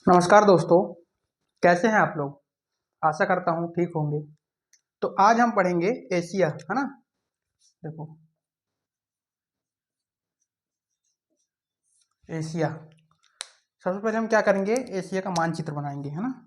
नमस्कार दोस्तों, कैसे हैं आप लोग। आशा करता हूँ ठीक होंगे। तो आज हम पढ़ेंगे एशिया, है ना। देखो, एशिया। सबसे पहले हम क्या करेंगे, एशिया का मानचित्र बनाएंगे, है ना।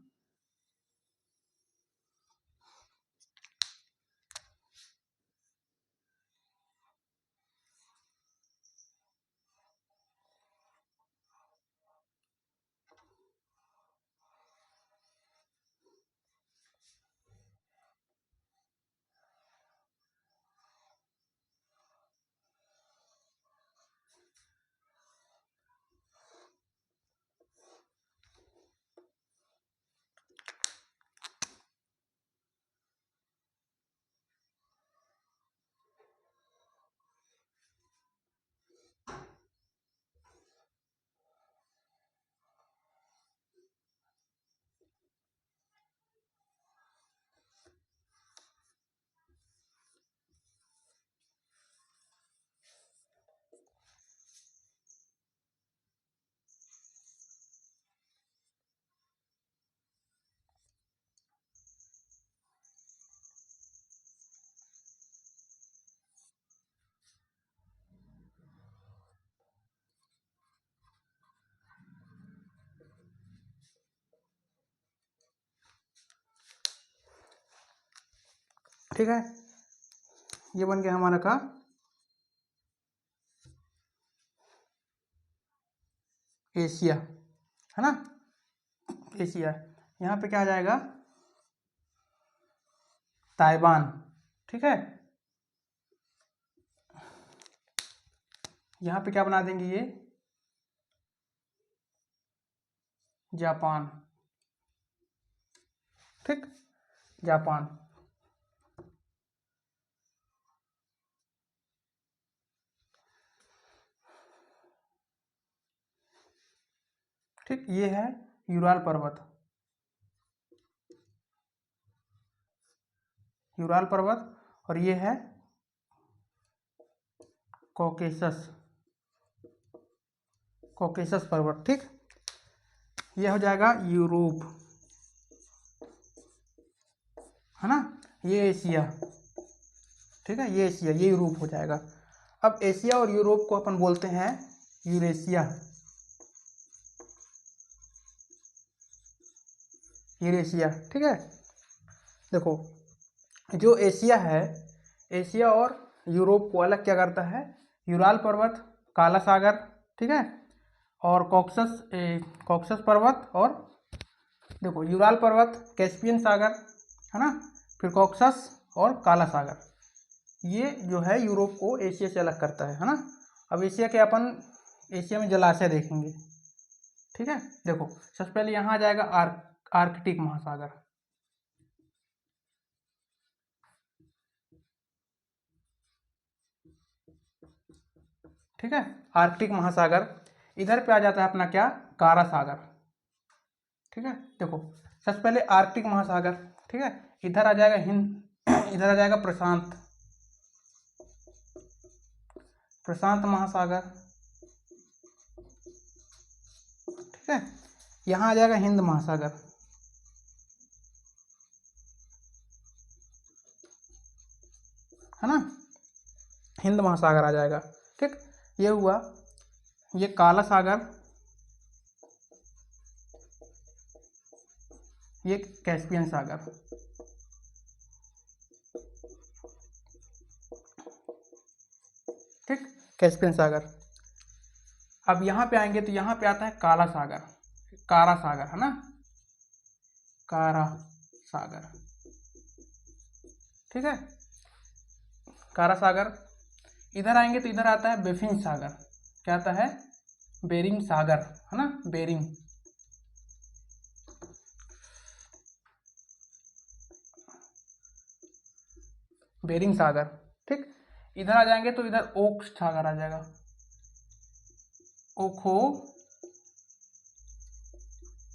ठीक है, ये बन गया हमारा का एशिया, है ना। एशिया, यहाँ पे क्या आ जाएगा, ताइवान। ठीक है, यहाँ पे क्या बना देंगे, ये जापान। ठीक, जापान। ठीक, ये है यूराल पर्वत। यूराल पर्वत, और ये है कॉकेसस। कॉकेसस पर्वत। ठीक, ये हो जाएगा यूरोप, है ना। ये एशिया। ठीक है, ये एशिया, ये यूरोप हो जाएगा। अब एशिया और यूरोप को अपन बोलते हैं यूरेशिया। यूरेशिया। ठीक है, देखो, जो एशिया है, एशिया और यूरोप को अलग क्या करता है, यूराल पर्वत, काला सागर। ठीक है, और कॉक्सस पर्वत, और देखो यूराल पर्वत, कैस्पियन सागर, है ना। फिर कॉक्सस और काला सागर, ये जो है यूरोप को एशिया से अलग करता है ना। अब एशिया के अपन एशिया में जलाशय देखेंगे। ठीक है, देखो सबसे पहले यहाँ आ जाएगा आर्कटिक महासागर। ठीक है, आर्कटिक महासागर। इधर पे आ जाता है अपना क्या, कारा सागर। ठीक है, देखो सबसे पहले आर्कटिक महासागर। ठीक है, इधर आ जाएगा हिंद इधर आ जाएगा प्रशांत प्रशांत महासागर। ठीक है, यहाँ आ जाएगा हिंद महासागर। है ना, हिंद महासागर आ जाएगा। ठीक, ये हुआ, ये काला सागर, ये कैस्पियन सागर। ठीक, कैस्पियन सागर। अब यहाँ पे आएंगे तो यहाँ पे आता है काला सागर, कारा सागर, है ना, कारा सागर। ठीक है, कारा सागर। इधर आएंगे तो इधर आता है बेफिन सागर। क्या आता है, बेरिंग सागर, है ना, बेरिंग। बेरिंग सागर। ठीक, इधर आ जाएंगे तो इधर ओक सागर आ जाएगा,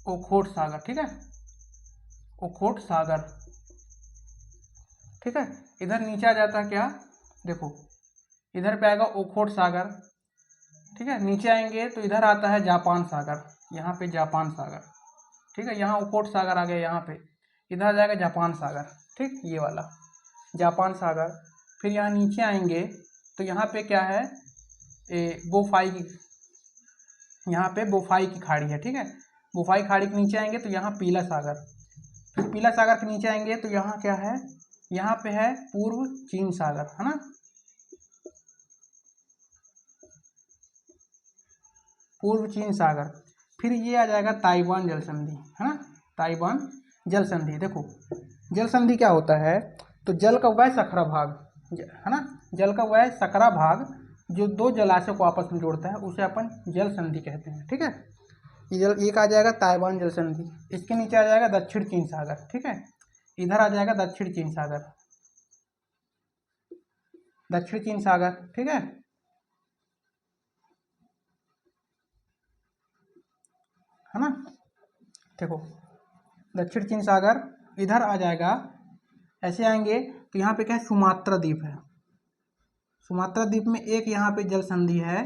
ओखोट सागर। ठीक है, ओखोट सागर। ठीक है, इधर नीचे आ जाता है क्या, देखो इधर पे आएगा ओखोट सागर। ठीक है, नीचे आएंगे तो इधर आता है जापान सागर, यहाँ पे जापान सागर। ठीक है, यहाँ ओखोट सागर आ गया यहाँ पे, इधर आ जाएगा जापान सागर, ठीक, ये वाला जापान सागर। फिर यहाँ नीचे आएंगे तो यहाँ पे क्या है, बोफाई की, यहाँ पे बोफाई की खाड़ी है, ठीक है। बोफाई खाड़ी के नीचे आएंगे तो यहाँ पीला सागर, फिर पीला सागर के नीचे आएंगे तो यहाँ क्या है, यहाँ पे है पूर्व चीन सागर, है ना, पूर्व चीन सागर। फिर ये आ जाएगा ताइवान जल संधि, है ना, ताइवान जल संधि। देखो जल संधि क्या होता है, तो जल का वह सकरा भाग, है ना, जल का वह सकरा भाग जो दो जलाशय को आपस में जोड़ता है उसे अपन जल संधि कहते हैं, ठीक है। एक आ जाएगा ताइवान जल संधि, इसके नीचे आ जाएगा दक्षिण चीन सागर, ठीक है, इधर आ जाएगा दक्षिण चीन सागर, दक्षिण चीन सागर, ठीक है ना। देखो दक्षिण चीन सागर इधर आ जाएगा, ऐसे आएंगे तो यहाँ पे क्या है, सुमात्रा द्वीप है। सुमात्रा द्वीप में एक यहाँ पे जल संधि है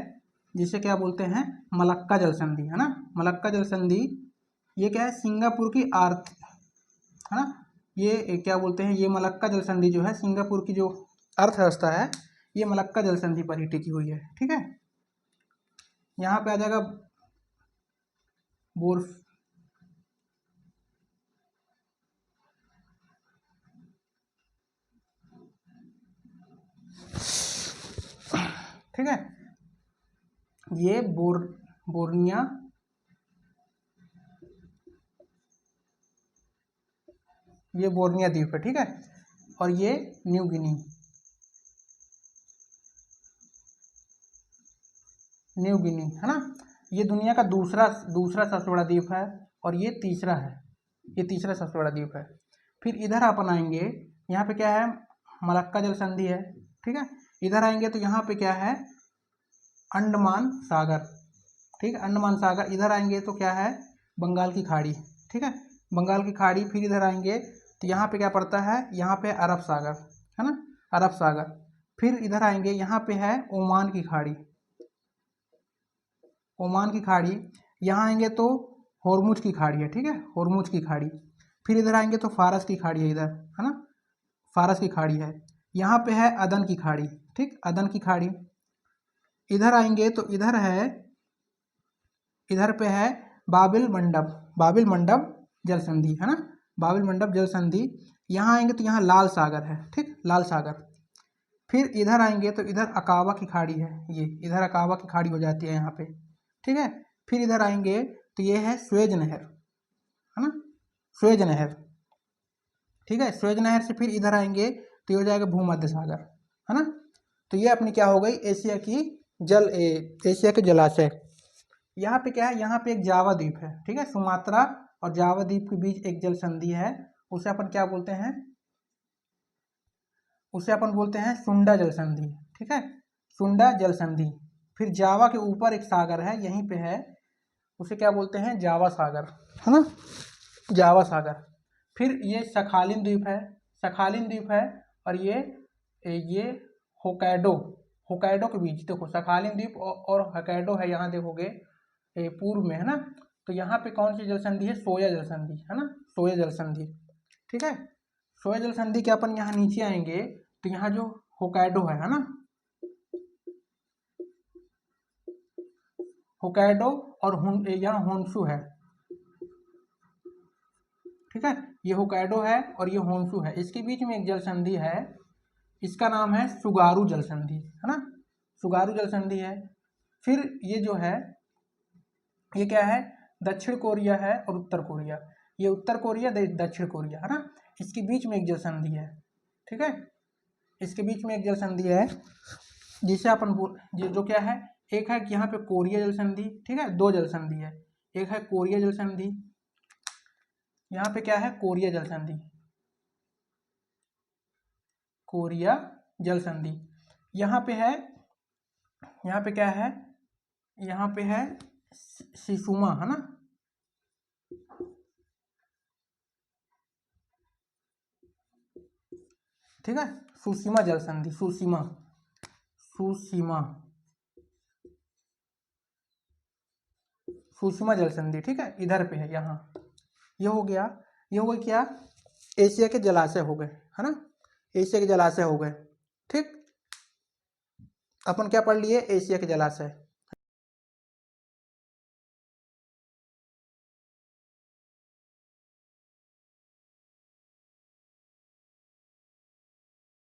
जिसे क्या बोलते हैं, मलक्का जल संधि, है ना, मलक्का जल संधि। ये क्या है, सिंगापुर की आर्थ, है ना, ये क्या बोलते हैं, ये मलक्का जल संधि जो है सिंगापुर की जो अर्थव्यवस्था है ये मलक्का जल संधि पर ही टिकी हुई है, ठीक है। यहाँ पे आ जाएगा बोर्फ, ठीक है, ये बोर्निया, ये बोर्निया द्वीप है, ठीक है, और ये न्यू गिनी, न्यू गिनी, है ना। ये दुनिया का दूसरा सबसे बड़ा द्वीप है और ये तीसरा है, ये तीसरा सबसे बड़ा द्वीप है। फिर इधर अपन आएंगे, यहाँ पे क्या है, मलक्का जल संधि है, ठीक है। इधर आएंगे तो यहाँ पे क्या है, अंडमान सागर, ठीक है, अंडमान सागर। इधर आएंगे तो क्या है, बंगाल की खाड़ी, ठीक है, बंगाल की खाड़ी। फिर इधर आएंगे तो यहाँ पे क्या पड़ता है, यहाँ पे अरब सागर, है ना, अरब सागर। फिर इधर आएंगे, यहाँ पे है ओमान की खाड़ी, ओमान की खाड़ी। यहाँ आएंगे तो होर्मुज की खाड़ी है, ठीक है, होर्मुज की खाड़ी। फिर इधर आएंगे तो फारस की खाड़ी है इधर, है ना, फारस की खाड़ी है। यहाँ पे है अदन की खाड़ी, ठीक, अदन की खाड़ी। इधर आएंगे तो इधर है, इधर पे है बाबिल मंडप, बाबिल मंडप जल संधि, है ना, बाबिल मंडप जल संधि। यहाँ आएंगे तो यहाँ लाल सागर है, ठीक, लाल सागर। फिर इधर आएंगे तो इधर अकाबा की खाड़ी है, ये इधर अकाबा की खाड़ी हो जाती है यहाँ पे, ठीक है। फिर इधर आएंगे तो ये है स्वेज नहर, है ना, स्वेज नहर, ठीक है। स्वेज नहर से फिर इधर आएंगे तो ये हो जाएगा भूमध्य सागर, है ना। तो ये अपनी क्या हो गई, एशिया की एशिया के जलाशय। यहाँ पे क्या है, यहाँ पे एक जावा द्वीप है, ठीक है, सुमात्रा और जावा द्वीप के बीच एक जल संधि है, उसे अपन क्या बोलते हैं, उसे अपन बोलते हैं सुंडा जल संधि, ठीक है, सुंडा जल संधि। फिर जावा के ऊपर एक सागर है यहीं पे है, उसे क्या बोलते हैं, जावा सागर, है ना, जावा सागर। फिर ये सखालिन द्वीप है, सखालिन द्वीप है, और ये होकैडो, होकैडो के बीच देखो सखालिन द्वीप और होकैडो है, यहाँ देखोगे पूर्व में, है ना। तो यहाँ पे कौन सी जल संधि है, सोया जल संधि, है ना, सोया जल संधि, ठीक है। सोया जल संधि के अपन यहाँ नीचे आएंगे तो यहाँ जो होकैडो है ना, होकैडो और यहाँ होन्शु है, ठीक है, ये होकैडो है और ये होन्शु है, इसके बीच में एक जल संधि है, इसका नाम है सुगारू जल संधि, है ना, सुगारू जल संधि है। फिर ये जो है, ये क्या है, दक्षिण कोरिया है और उत्तर कोरिया, ये उत्तर कोरिया दक्षिण कोरिया, है ना, इसके बीच में एक जल संधि है, ठीक है, इसके बीच में एक जल संधि है जिसे अपन जो क्या है, एक है कि यहाँ पे कोरिया जल संधि, ठीक है, दो जल संधि है, एक है कोरिया जल संधि, यहाँ पे क्या है, कोरिया जल संधि, कोरिया जल संधि। यहाँ पे है, यहाँ पे क्या है, यहाँ पे है सिसुमा, है ना, ठीक है, सुसीमा जल संधि, सुसीमा, सुसीमा, सुषमा जल संधि, ठीक है, इधर पे है यहाँ, ये हो गया, ये हो गया क्या, एशिया के जलाशय हो गए, है ना, एशिया के जलाशय हो गए। ठीक, अपन क्या पढ़ लिए, एशिया के जलाशय।